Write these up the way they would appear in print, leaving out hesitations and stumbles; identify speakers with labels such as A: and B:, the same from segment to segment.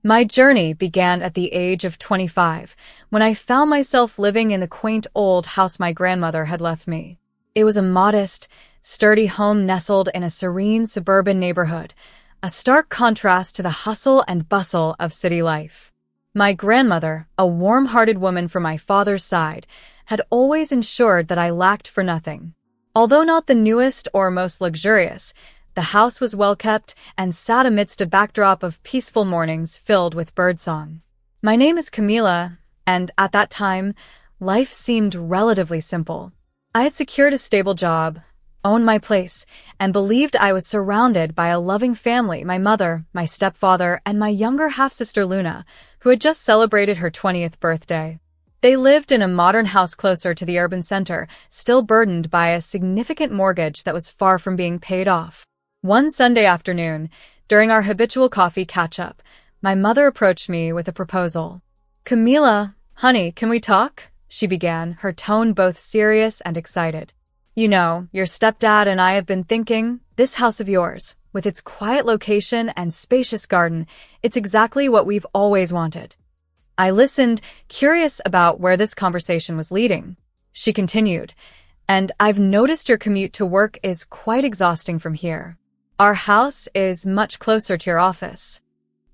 A: My journey began at the age of 25, when I found myself living in the quaint old house my grandmother had left me. It was a modest, sturdy home nestled in a serene suburban neighborhood, a stark contrast to the hustle and bustle of city life. My grandmother, a warm-hearted woman from my father's side, had always ensured that I lacked for nothing. Although not the newest or most luxurious, the house was well-kept and sat amidst a backdrop of peaceful mornings filled with birdsong. My name is Camila, and at that time, life seemed relatively simple. I had secured a stable job, owned my place, and believed I was surrounded by a loving family, my mother, my stepfather, and my younger half-sister Luna, who had just celebrated her 20th birthday. They lived in a modern house closer to the urban center, still burdened by a significant mortgage that was far from being paid off. One Sunday afternoon, during our habitual coffee catch-up, my mother approached me with a proposal. "Camila, honey, can we talk?" she began, her tone both serious and excited. "You know, your stepdad and I have been thinking, this house of yours, with its quiet location and spacious garden, it's exactly what we've always wanted." I listened, curious about where this conversation was leading. She continued, "And I've noticed your commute to work is quite exhausting from here. Our house is much closer to your office."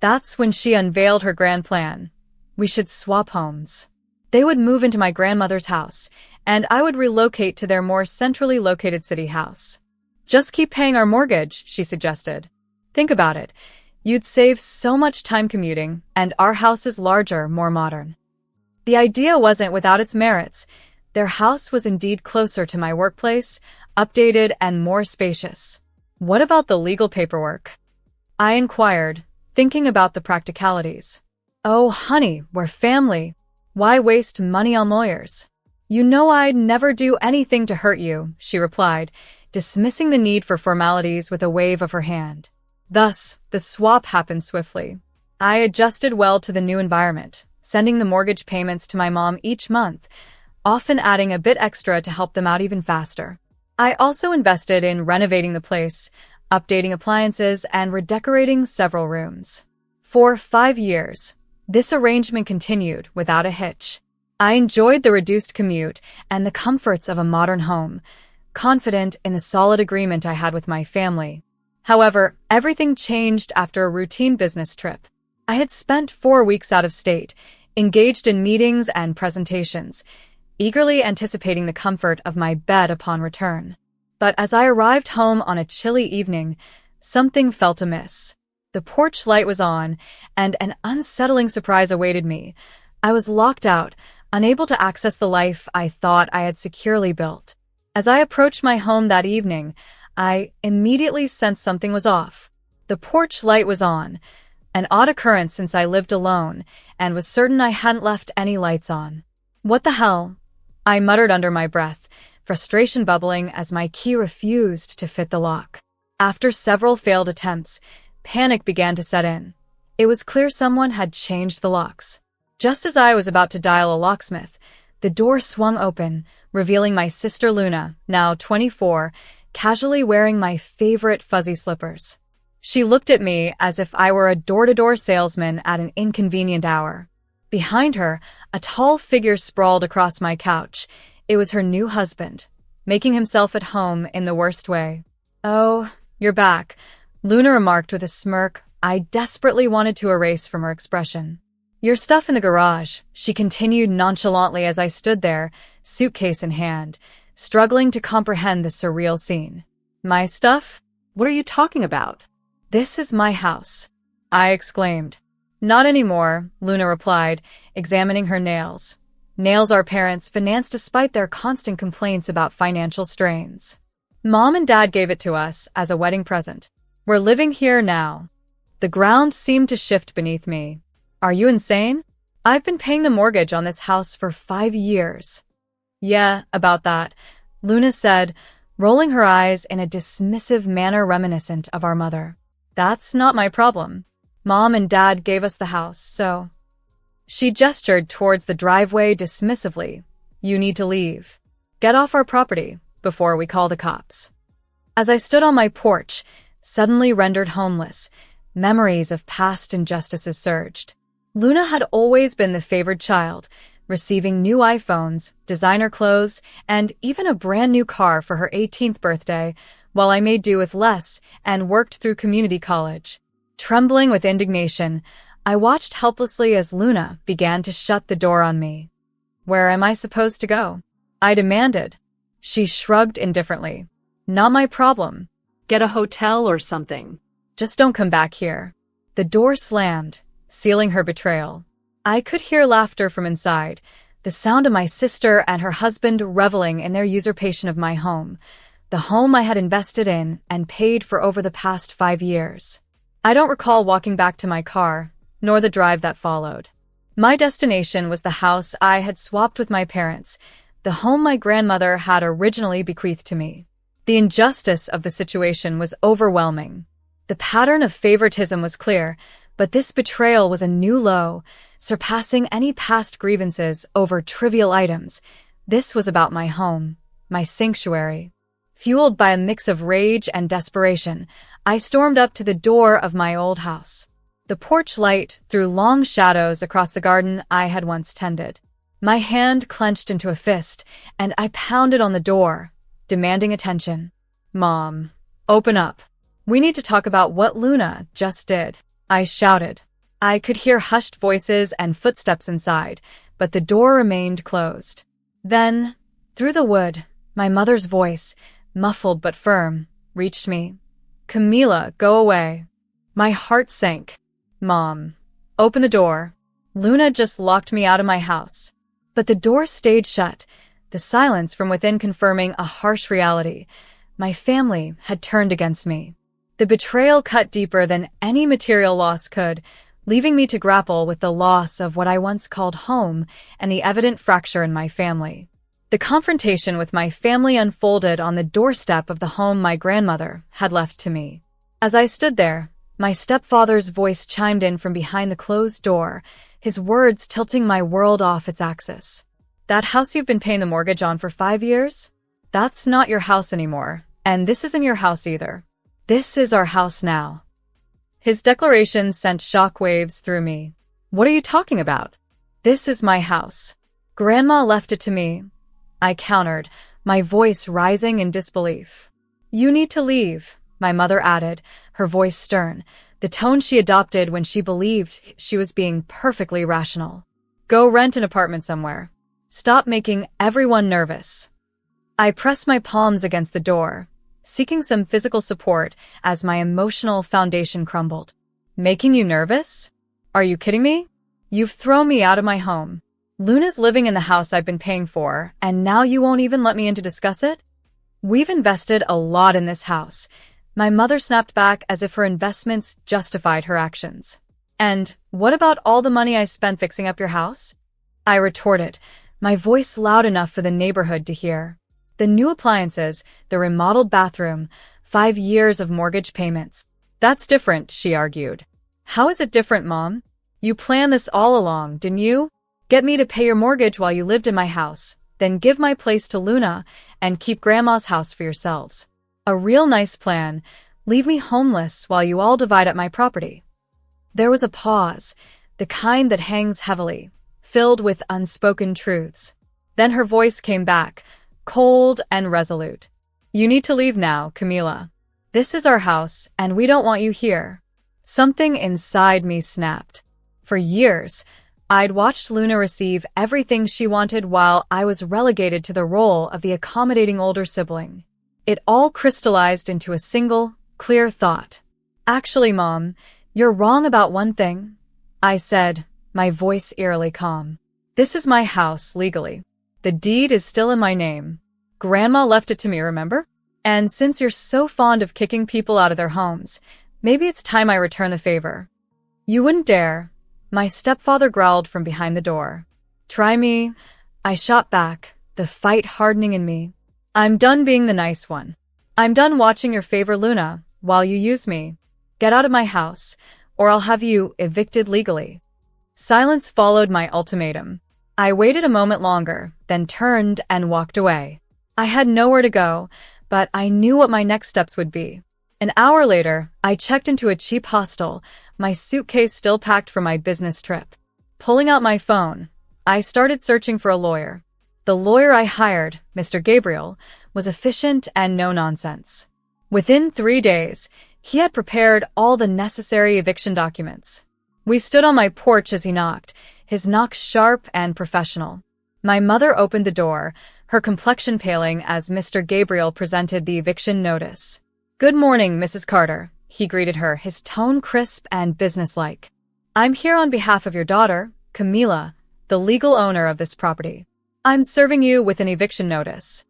A: That's when she unveiled her grand plan. We should swap homes. They would move into my grandmother's house, and I would relocate to their more centrally located city house. "Just keep paying our mortgage," she suggested. "Think about it. You'd save so much time commuting, and our house is larger, more modern." The idea wasn't without its merits. Their house was indeed closer to my workplace, updated and more spacious. "What about the legal paperwork?" I inquired, thinking about the practicalities. "Oh, honey, we're family. Why waste money on lawyers?" "You know I'd never do anything to hurt you," she replied, dismissing the need for formalities with a wave of her hand. Thus, the swap happened swiftly. I adjusted well to the new environment, sending the mortgage payments to my mom each month, often adding a bit extra to help them out even faster. I also invested in renovating the place, updating appliances, and redecorating several rooms. For 5 years, this arrangement continued without a hitch. I enjoyed the reduced commute and the comforts of a modern home, confident in the solid agreement I had with my family. However, everything changed after a routine business trip. I had spent 4 weeks out of state, engaged in meetings and presentations, eagerly anticipating the comfort of my bed upon return. But as I arrived home on a chilly evening, something felt amiss. The porch light was on, and an unsettling surprise awaited me. I was locked out, unable to access the life I thought I had securely built. As I approached my home that evening, I immediately sensed something was off. The porch light was on, an odd occurrence since I lived alone, and was certain I hadn't left any lights on. "What the hell?" I muttered under my breath, frustration bubbling as my key refused to fit the lock. After several failed attempts, panic began to set in. It was clear someone had changed the locks. Just as I was about to dial a locksmith, the door swung open, revealing my sister Luna, now 24, casually wearing my favorite fuzzy slippers. She looked at me as if I were a door-to-door salesman at an inconvenient hour. Behind her, a tall figure sprawled across my couch. It was her new husband, making himself at home in the worst way. "Oh, you're back," Luna remarked with a smirk I desperately wanted to erase from her expression. "Your stuff in the garage," she continued nonchalantly as I stood there, suitcase in hand, struggling to comprehend the surreal scene. "My stuff? What are you talking about?" "This is my house," I exclaimed. "Not anymore," Luna replied, examining her nails. "Nails our parents financed despite their constant complaints about financial strains. Mom and Dad gave it to us as a wedding present. We're living here now." The ground seemed to shift beneath me. "Are you insane? I've been paying the mortgage on this house for 5 years. "Yeah, about that," Luna said, rolling her eyes in a dismissive manner reminiscent of our mother. "That's not my problem. Mom and Dad gave us the house, so—" She gestured towards the driveway dismissively. "You need to leave. Get off our property before we call the cops." As I stood on my porch, suddenly rendered homeless, Memories of past injustices surged. Luna had always been the favored child, receiving new iPhones, designer clothes, and even a brand new car for her 18th birthday, while I made do with less and worked through community college. Trembling with indignation, I watched helplessly as Luna began to shut the door on me. "Where am I supposed to go?" I demanded. She shrugged indifferently. "Not my problem.
B: Get a hotel or something.
A: Just don't come back here." The door slammed, sealing her betrayal. I could hear laughter from inside, the sound of my sister and her husband reveling in their usurpation of my home, the home I had invested in and paid for over the past 5 years. I don't recall walking back to my car, nor the drive that followed. My destination was the house I had swapped with my parents, the home my grandmother had originally bequeathed to me. The injustice of the situation was overwhelming. The pattern of favoritism was clear, but this betrayal was a new low, surpassing any past grievances over trivial items. This was about my home, my sanctuary. Fueled by a mix of rage and desperation, I stormed up to the door of my old house. The porch light threw long shadows across the garden I had once tended. My hand clenched into a fist, and I pounded on the door, demanding attention. "Mom, open up. We need to talk about what Luna just did," I shouted. I could hear hushed voices and footsteps inside, but the door remained closed. Then, through the wood, my mother's voice, muffled but firm, reached me. "Camila, go away." My heart sank. "Mom, open the door. Luna just locked me out of my house." But the door stayed shut, the silence from within confirming a harsh reality. My family had turned against me. The betrayal cut deeper than any material loss could, leaving me to grapple with the loss of what I once called home and the evident fracture in my family. The confrontation with my family unfolded on the doorstep of the home my grandmother had left to me. As I stood there, my stepfather's voice chimed in from behind the closed door, his words tilting my world off its axis. "That house you've been paying the mortgage on for 5 years? That's not your house anymore, and this isn't your house either. This is our house now." His declaration sent shockwaves through me. "What are you talking about? This is my house. Grandma left it to me," I countered, my voice rising in disbelief. "You need to leave," my mother added, her voice stern, the tone she adopted when she believed she was being perfectly rational. "Go rent an apartment somewhere. Stop making everyone nervous." I pressed my palms against the door, seeking some physical support as my emotional foundation crumbled. "Making you nervous? Are you kidding me? You've thrown me out of my home. Luna's living in the house I've been paying for, and now you won't even let me in to discuss it? We've invested a lot in this house." My mother snapped back as if her investments justified her actions. "And what about all the money I spent fixing up your house?" I retorted, my voice loud enough for the neighborhood to hear. "The new appliances, the remodeled bathroom, 5 years of mortgage payments. That's different," she argued. "How is it different, Mom? You planned this all along, didn't you? Get me to pay your mortgage while you lived in my house, then give my place to Luna and keep Grandma's house for yourselves. A real nice plan. Leave me homeless while you all divide up my property." There was a pause, the kind that hangs heavily, filled with unspoken truths. Then her voice came back, cold and resolute. "You need to leave now, Camila. This is our house, and we don't want you here." Something inside me snapped. For years, I'd watched Luna receive everything she wanted while I was relegated to the role of the accommodating older sibling. It all crystallized into a single, clear thought. "Actually, Mom, you're wrong about one thing," I said, my voice eerily calm. "This is my house, legally. The deed is still in my name. Grandma left it to me, remember? And since you're so fond of kicking people out of their homes, maybe it's time I return the favor." "You wouldn't dare," my stepfather growled from behind the door. "Try me," I shot back, the fight hardening in me. "I'm done being the nice one. I'm done watching your favor Luna while you use me. Get out of my house, or I'll have you evicted legally." Silence followed my ultimatum. I waited a moment longer, then turned and walked away. I had nowhere to go, but I knew what my next steps would be. An hour later, I checked into a cheap hostel, my suitcase still packed for my business trip. Pulling out my phone, I started searching for a lawyer. The lawyer I hired, Mr. Gabriel, was efficient and no-nonsense. Within 3 days, he had prepared all the necessary eviction documents. We stood on my porch as he knocked, his knock sharp and professional. My mother opened the door, her complexion paling as Mr. Gabriel presented the eviction notice. "Good morning, Mrs. Carter," he greeted her, his tone crisp and businesslike. "I'm here on behalf of your daughter, Camila, the legal owner of this property. I'm serving you with an eviction notice."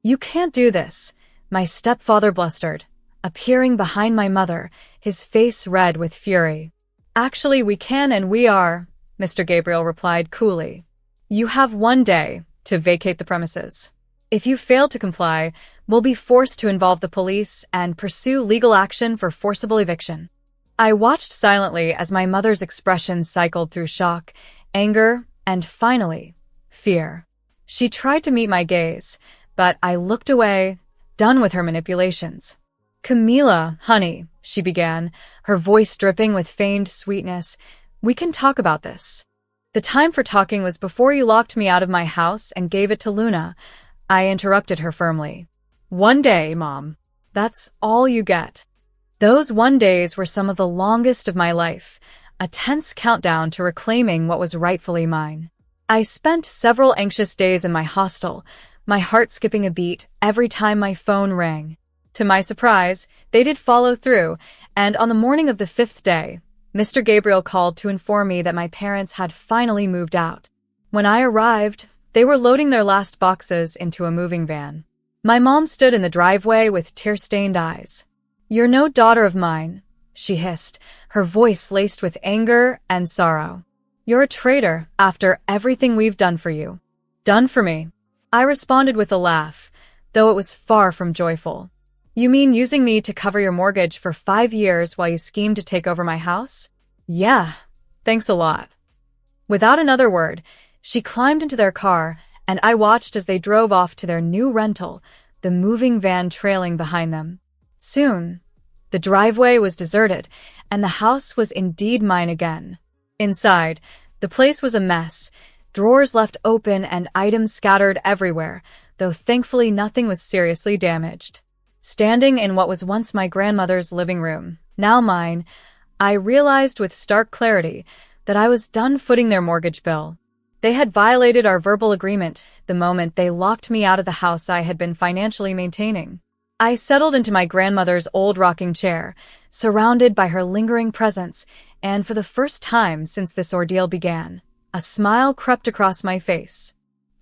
A: "You can't do this," my stepfather blustered, appearing behind my mother, his face red with fury. "Actually, we can and we are," Mr. Gabriel replied coolly. "You have 1 day to vacate the premises. If you fail to comply, we'll be forced to involve the police and pursue legal action for forcible eviction." I watched silently as my mother's expressions cycled through shock, anger, and finally, fear. She tried to meet my gaze, but I looked away, done with her manipulations. "Camila, honey," she began, her voice dripping with feigned sweetness, "we can talk about this. The time for talking was before you locked me out of my house and gave it to Luna." I interrupted her firmly. "1 day, Mom. That's all you get." Those 1 days were some of the longest of my life, a tense countdown to reclaiming what was rightfully mine. I spent several anxious days in my hostel, my heart skipping a beat every time my phone rang. To my surprise, they did follow through, and on the morning of the 5th day, Mr. Gabriel called to inform me that my parents had finally moved out. When I arrived, they were loading their last boxes into a moving van. My mom stood in the driveway with tear-stained eyes. "You're no daughter of mine," she hissed, her voice laced with anger and sorrow. "You're a traitor after everything we've done for you." "Done for me?" I responded with a laugh, though it was far from joyful. "You mean using me to cover your mortgage for 5 years while you schemed to take over my house?" "Yeah, thanks a lot." Without another word, she climbed into their car, and I watched as they drove off to their new rental, the moving van trailing behind them. Soon, the driveway was deserted, and the house was indeed mine again. Inside, the place was a mess, drawers left open and items scattered everywhere, though thankfully nothing was seriously damaged. Standing in what was once my grandmother's living room, now mine, I realized with stark clarity that I was done footing their mortgage bill. They had violated our verbal agreement the moment they locked me out of the house I had been financially maintaining. I settled into my grandmother's old rocking chair, surrounded by her lingering presence, and for the first time since this ordeal began, a smile crept across my face.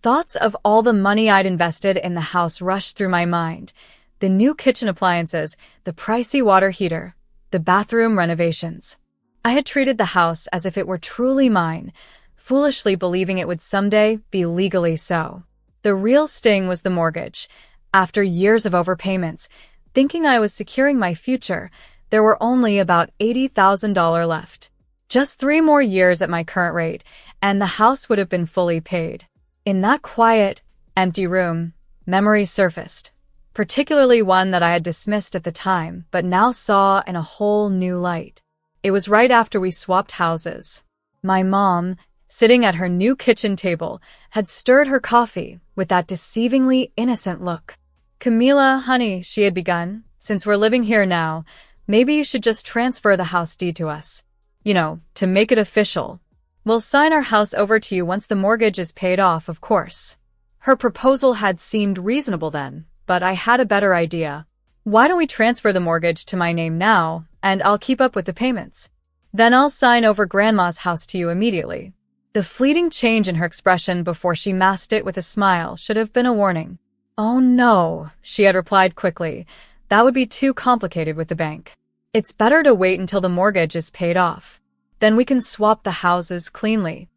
A: Thoughts of all the money I'd invested in the house rushed through my mind. The new kitchen appliances, the pricey water heater, the bathroom renovations. I had treated the house as if it were truly mine, foolishly believing it would someday be legally so. The real sting was the mortgage. After years of overpayments, thinking I was securing my future, there were only about $80,000 left. Just 3 more years at my current rate, and the house would have been fully paid. In that quiet, empty room, memories surfaced, particularly one that I had dismissed at the time, but now saw in a whole new light. It was right after we swapped houses. My mom, sitting at her new kitchen table, had stirred her coffee with that deceivingly innocent look. "Camila, honey," she had begun, "since we're living here now, maybe you should just transfer the house deed to us. You know, to make it official. We'll sign our house over to you once the mortgage is paid off, of course." Her proposal had seemed reasonable then, but I had a better idea. "Why don't we transfer the mortgage to my name now, and I'll keep up with the payments? Then I'll sign over Grandma's house to you immediately." The fleeting change in her expression before she masked it with a smile should have been a warning. "Oh no," she had replied quickly. "That would be too complicated with the bank. It's better to wait until the mortgage is paid off. Then we can swap the houses cleanly."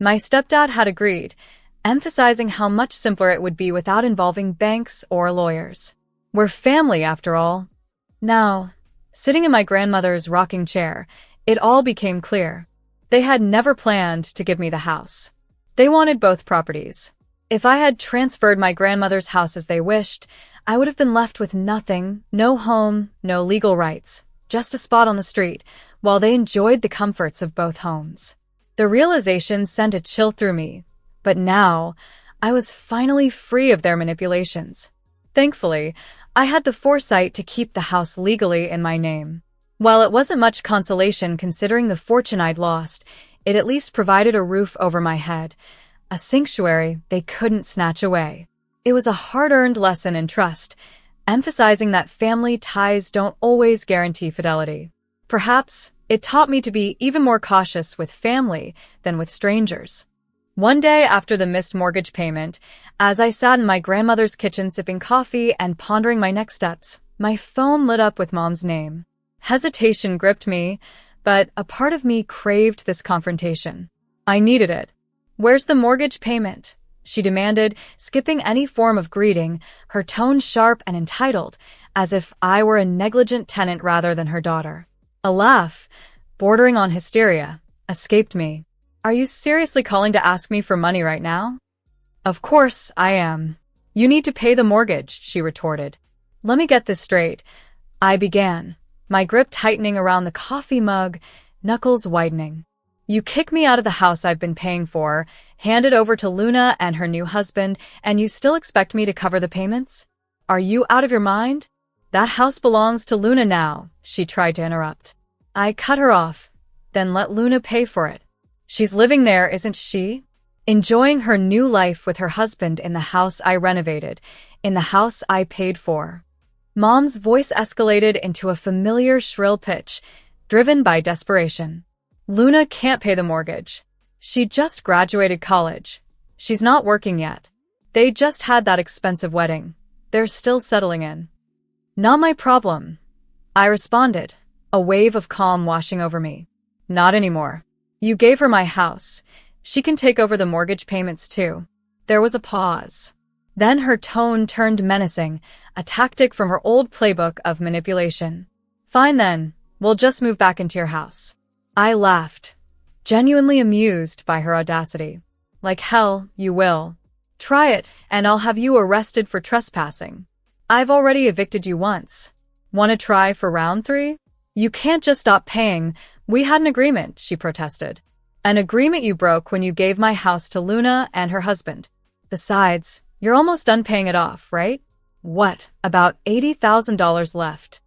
A: My stepdad had agreed, emphasizing how much simpler it would be without involving banks or lawyers. We're family, after all. Now, sitting in my grandmother's rocking chair, it all became clear. They had never planned to give me the house. They wanted both properties. If I had transferred my grandmother's house as they wished, I would have been left with nothing, no home, no legal rights, just a spot on the street, while they enjoyed the comforts of both homes. The realization sent a chill through me, but now I was finally free of their manipulations. Thankfully, I had the foresight to keep the house legally in my name. While it wasn't much consolation considering the fortune I'd lost, it at least provided a roof over my head, a sanctuary they couldn't snatch away. It was a hard-earned lesson in trust, emphasizing that family ties don't always guarantee fidelity. Perhaps it taught me to be even more cautious with family than with strangers. One day after the missed mortgage payment, as I sat in my grandmother's kitchen sipping coffee and pondering my next steps, my phone lit up with Mom's name. Hesitation gripped me, but a part of me craved this confrontation. I needed it. "Where's the mortgage payment?" she demanded, skipping any form of greeting, her tone sharp and entitled, as if I were a negligent tenant rather than her daughter. A laugh, bordering on hysteria, escaped me. "Are you seriously calling to ask me for money right now?" "Of course I am. You need to pay the mortgage," she retorted. "Let me get this straight," I began, my grip tightening around the coffee mug, knuckles widening. "You kick me out of the house I've been paying for, hand it over to Luna and her new husband, and you still expect me to cover the payments? Are you out of your mind? That house belongs to Luna now," she tried to interrupt. I cut her off. "Then let Luna pay for it. She's living there, isn't she? Enjoying her new life with her husband in the house I renovated, in the house I paid for." Mom's voice escalated into a familiar shrill pitch, driven by desperation. "Luna can't pay the mortgage. She just graduated college. She's not working yet. They just had that expensive wedding. They're still settling in." "Not my problem," I responded, a wave of calm washing over me. "Not anymore. You gave her my house. She can take over the mortgage payments too." There was a pause. Then her tone turned menacing, a tactic from her old playbook of manipulation. "Fine then, we'll just move back into your house." I laughed, genuinely amused by her audacity. "Like hell, you will. Try it, and I'll have you arrested for trespassing. I've already evicted you once. Want to try for round 3? "You can't just stop paying. We had an agreement," she protested. "An agreement you broke when you gave my house to Luna and her husband. Besides, you're almost done paying it off, right? What, about $80,000 left?"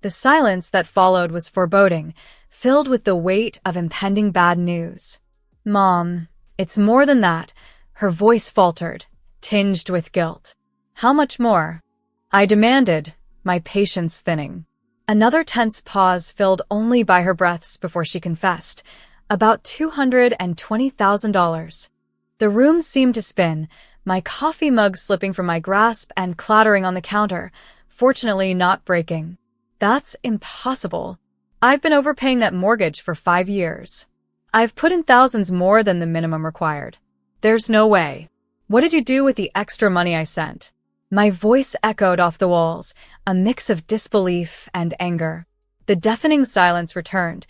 A: The silence that followed was foreboding, filled with the weight of impending bad news. "Mom, it's more than that," her voice faltered, tinged with guilt. "How much more?" I demanded, my patience thinning. Another tense pause filled only by her breaths before she confessed, "About $220,000. The room seemed to spin, my coffee mug slipping from my grasp and clattering on the counter, fortunately not breaking. "That's impossible. I've been overpaying that mortgage for 5 years. I've put in thousands more than the minimum required. There's no way. What did you do with the extra money I sent?" My voice echoed off the walls, a mix of disbelief and anger. The deafening silence returned,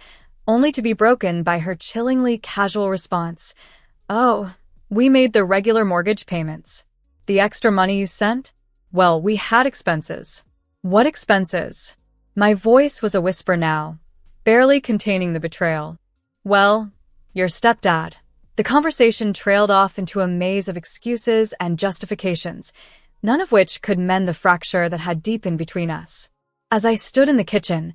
A: only to be broken by her chillingly casual response. "Oh, we made the regular mortgage payments. The extra money you sent? Well, we had expenses." "What expenses?" My voice was a whisper now, barely containing the betrayal. "Well, your stepdad." The conversation trailed off into a maze of excuses and justifications, none of which could mend the fracture that had deepened between us. As I stood in the kitchen,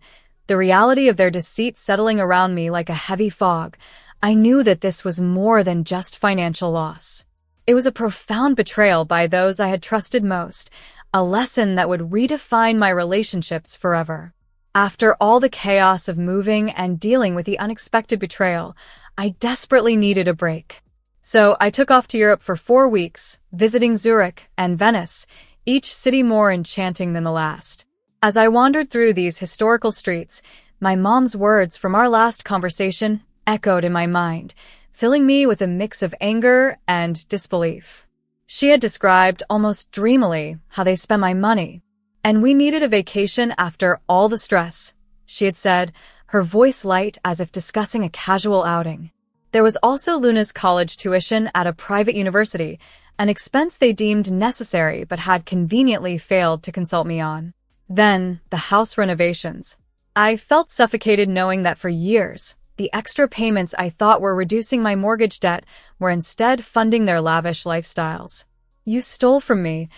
A: the reality of their deceit settling around me like a heavy fog, I knew that this was more than just financial loss. It was a profound betrayal by those I had trusted most, a lesson that would redefine my relationships forever. After all the chaos of moving and dealing with the unexpected betrayal, I desperately needed a break. So I took off to Europe for 4 weeks, visiting Zurich and Venice, each city more enchanting than the last. As I wandered through these historical streets, my mom's words from our last conversation echoed in my mind, filling me with a mix of anger and disbelief. She had described almost dreamily how they spent my money, and we needed a vacation after all the stress, she had said, her voice light as if discussing a casual outing. There was also Luna's college tuition at a private university, an expense they deemed necessary but had conveniently failed to consult me on. Then, the house renovations. I felt suffocated knowing that for years, the extra payments I thought were reducing my mortgage debt were instead funding their lavish lifestyles. "You stole from me,"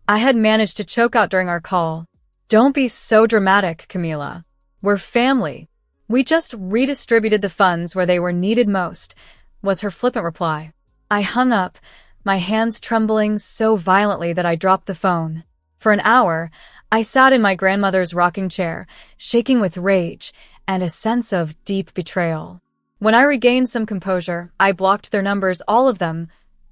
A: I had managed to choke out during our call. "Don't be so dramatic, Camila. We're family. We just redistributed the funds where they were needed most," was her flippant reply. I hung up, my hands trembling so violently that I dropped the phone. For an hour, I sat in my grandmother's rocking chair, shaking with rage and a sense of deep betrayal. When I regained some composure, I blocked their numbers, all of them.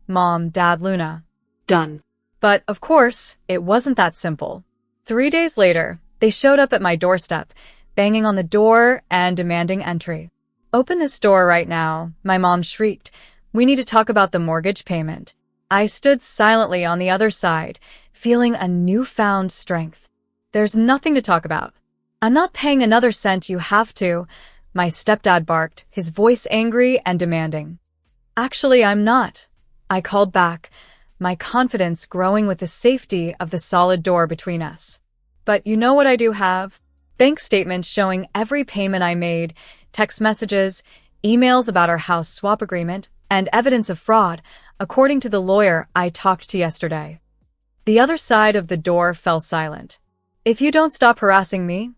A: Mom, Dad, Luna.
B: Done.
A: But, of course, it wasn't that simple. 3 days later, they showed up at my doorstep, banging on the door and demanding entry. "Open this door right now," my mom shrieked. "We need to talk about the mortgage payment." I stood silently on the other side, feeling a newfound strength. "There's nothing to talk about. I'm not paying another cent, you have to," my stepdad barked, his voice angry and demanding. "Actually, I'm not," I called back, my confidence growing with the safety of the solid door between us. "But you know what I do have? Bank statements showing every payment I made, text messages, emails about our house swap agreement, and evidence of fraud, according to the lawyer I talked to yesterday." The other side of the door fell silent. "If you don't stop harassing me,"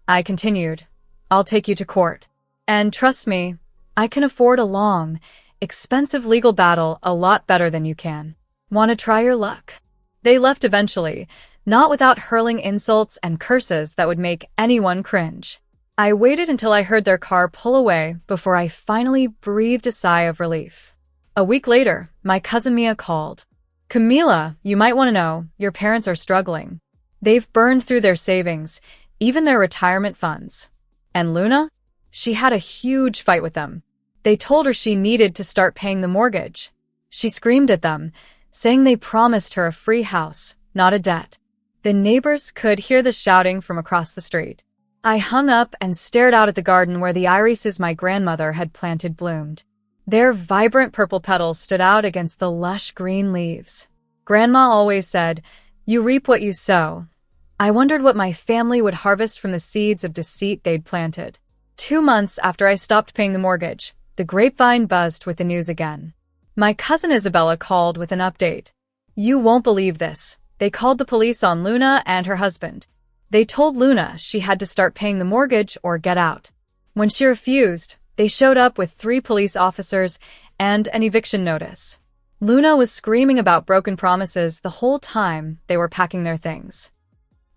A: I continued, "I'll take you to court. And trust me, I can afford a long, expensive legal battle a lot better than you can. Want to try your luck?" They left eventually, not without hurling insults and curses that would make anyone cringe. I waited until I heard their car pull away before I finally breathed a sigh of relief. A week later, my cousin Mia called. "Camila, you might want to know, your parents are struggling. They've burned through their savings, even their retirement funds. And Luna? She had a huge fight with them. They told her she needed to start paying the mortgage. She screamed at them, saying they promised her a free house, not a debt." The neighbors could hear the shouting from across the street. I hung up and stared out at the garden where the irises my grandmother had planted bloomed. Their vibrant purple petals stood out against the lush green leaves. Grandma always said, "You reap what you sow." I wondered what my family would harvest from the seeds of deceit they'd planted. 2 months after I stopped paying the mortgage, the grapevine buzzed with the news again. My cousin Isabella called with an update. "You won't believe this. They called the police on Luna and her husband. They told Luna she had to start paying the mortgage or get out. When she refused, they showed up with 3 police officers and an eviction notice. Luna was screaming about broken promises the whole time they were packing their things."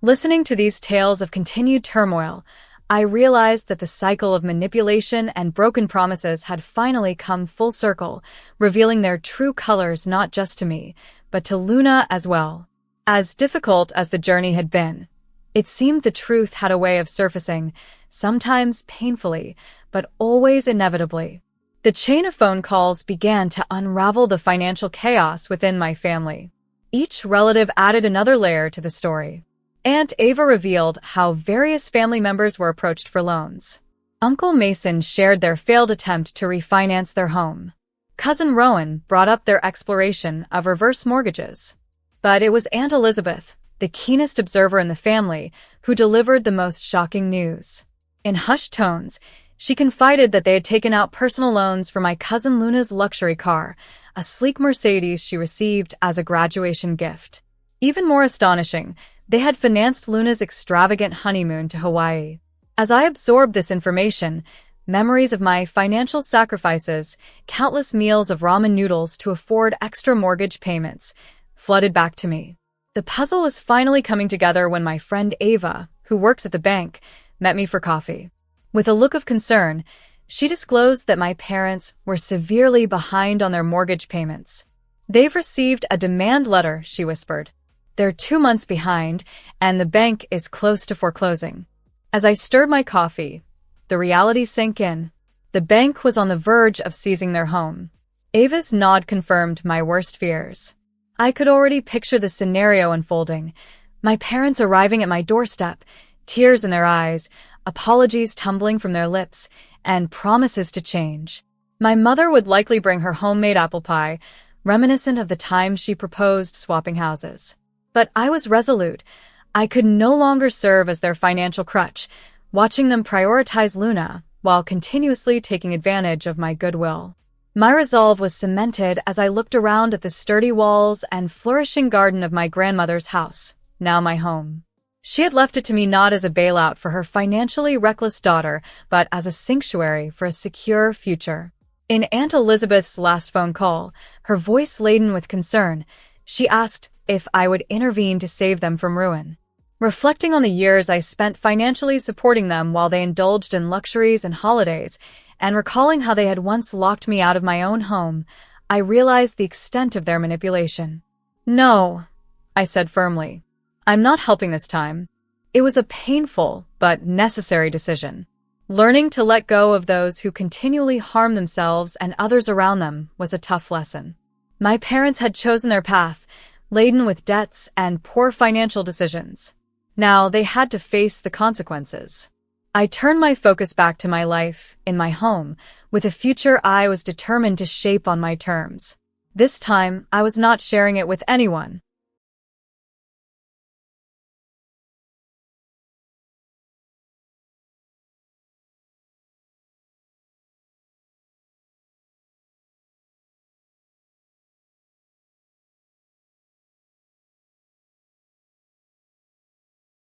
A: Listening to these tales of continued turmoil, I realized that the cycle of manipulation and broken promises had finally come full circle, revealing their true colors not just to me, but to Luna as well. As difficult as the journey had been, it seemed the truth had a way of surfacing, sometimes painfully, but always inevitably. The chain of phone calls began to unravel the financial chaos within my family. Each relative added another layer to the story. Aunt Ava revealed how various family members were approached for loans. Uncle Mason shared their failed attempt to refinance their home. Cousin Rowan brought up their exploration of reverse mortgages. But it was Aunt Elizabeth, the keenest observer in the family, who delivered the most shocking news. In hushed tones, she confided that they had taken out personal loans for my cousin Luna's luxury car, a sleek Mercedes she received as a graduation gift. Even more astonishing, they had financed Luna's extravagant honeymoon to Hawaii. As I absorbed this information, memories of my financial sacrifices, countless meals of ramen noodles to afford extra mortgage payments, flooded back to me. The puzzle was finally coming together when my friend Ava, who works at the bank, met me for coffee. With a look of concern, she disclosed that my parents were severely behind on their mortgage payments. "They've received a demand letter," she whispered. "They're 2 months behind, and the bank is close to foreclosing." As I stirred my coffee, the reality sank in. The bank was on the verge of seizing their home. Ava's nod confirmed my worst fears. I could already picture the scenario unfolding. My parents arriving at my doorstep, tears in their eyes, apologies tumbling from their lips, and promises to change. My mother would likely bring her homemade apple pie, reminiscent of the time she proposed swapping houses. But I was resolute. I could no longer serve as their financial crutch, watching them prioritize Luna while continuously taking advantage of my goodwill. My resolve was cemented as I looked around at the sturdy walls and flourishing garden of my grandmother's house, now my home. She had left it to me not as a bailout for her financially reckless daughter, but as a sanctuary for a secure future. In Aunt Elizabeth's last phone call, her voice laden with concern, she asked if I would intervene to save them from ruin. Reflecting on the years I spent financially supporting them while they indulged in luxuries and holidays, and recalling how they had once locked me out of my own home, I realized the extent of their manipulation. "No," I said firmly. "I'm not helping this time." It was a painful but necessary decision. Learning to let go of those who continually harm themselves and others around them was a tough lesson. My parents had chosen their path, laden with debts and poor financial decisions. Now they had to face the consequences. I turned my focus back to my life, in my home, with a future I was determined to shape on my terms. This time, I was not sharing it with anyone.